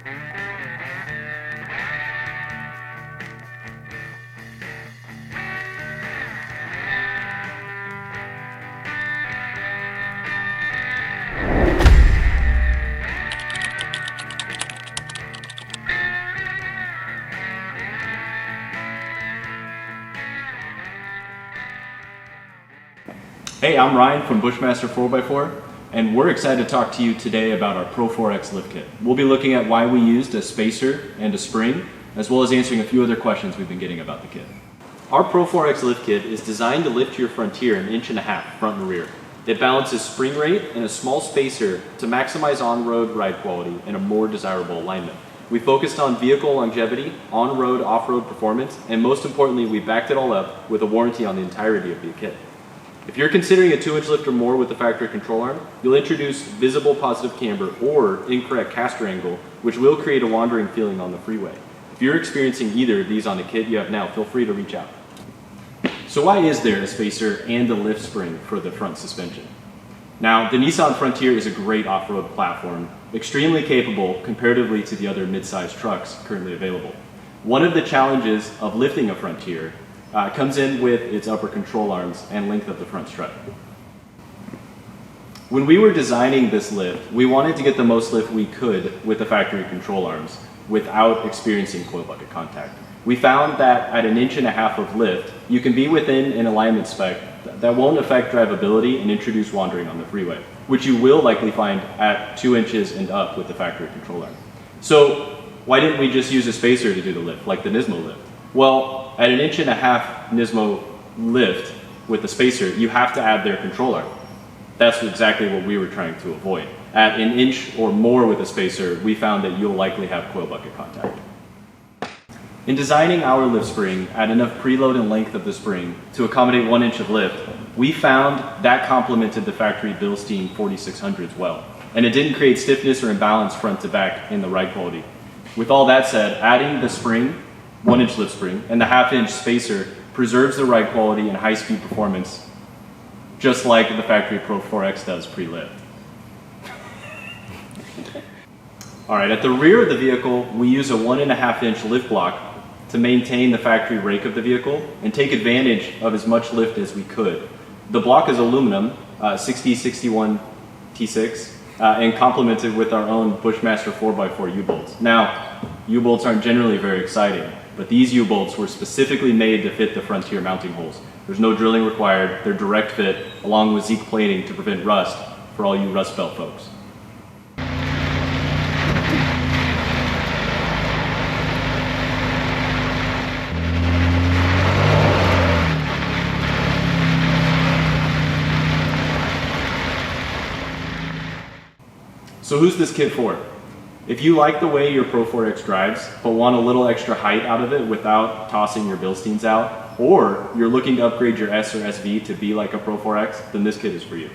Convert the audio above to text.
Hey, I'm Ryan from Bushmaster 4x4, and we're excited to talk to you today about our Pro-4X lift kit. We'll be looking at why we used a spacer and a spring, as well as answering a few other questions we've been getting about the kit. Our Pro-4X lift kit is designed to lift your Frontier 1.5 inches front and rear. It balances spring rate and a small spacer to maximize on-road ride quality and a more desirable alignment. We focused on vehicle longevity, on-road, off-road performance, and most importantly, we backed it all up with a warranty on the entirety of the kit. If you're considering a 2-inch lift or more with the factory control arm, you'll introduce visible positive camber or incorrect caster angle, which will create a wandering feeling on the freeway. If you're experiencing either of these on the kit you have now, feel free to reach out. So why is there a spacer and a lift spring for the front suspension? Now, the Nissan Frontier is a great off-road platform, extremely capable comparatively to the other mid-sized trucks currently available. One of the challenges of lifting a Frontier comes in with its upper control arms and length of the front strut. When we were designing this lift, we wanted to get the most lift we could with the factory control arms without experiencing coil bucket contact. We found that at 1.5 inches of lift, you can be within an alignment spec that won't affect drivability and introduce wandering on the freeway, which you will likely find at 2 inches and up with the factory control arm. So why didn't we just use a spacer to do the lift, like the Nismo lift? Well, at 1.5 inches Nismo lift with the spacer, you have to add their control arm. That's exactly what we were trying to avoid. At 1 inch or more with a spacer, we found that you'll likely have coil bucket contact. In designing our lift spring at enough preload and length of the spring to accommodate 1 inch of lift, we found that complemented the factory Bilstein 4600s well, and it didn't create stiffness or imbalance front to back in the ride quality. With all that said, adding the spring, 1 inch lift spring, and the 1/2 inch spacer preserves the ride quality and high speed performance, just like the factory Pro-4X does pre-lift. All right, at the rear of the vehicle, we use a 1.5 inch lift block to maintain the factory rake of the vehicle and take advantage of as much lift as we could. The block is aluminum, 6061 T6, and complemented with our own Bushmaster 4x4 U-bolts. Now, U-bolts aren't generally very exciting, but these U-bolts were specifically made to fit the Frontier mounting holes. There's no drilling required, they're direct fit, along with zinc plating to prevent rust for all you Rust Belt folks. So who's this kit for? If you like the way your Pro-4X drives, but want a little extra height out of it without tossing your Bilsteins out, or you're looking to upgrade your S or SV to be like a Pro-4X, then this kit is for you.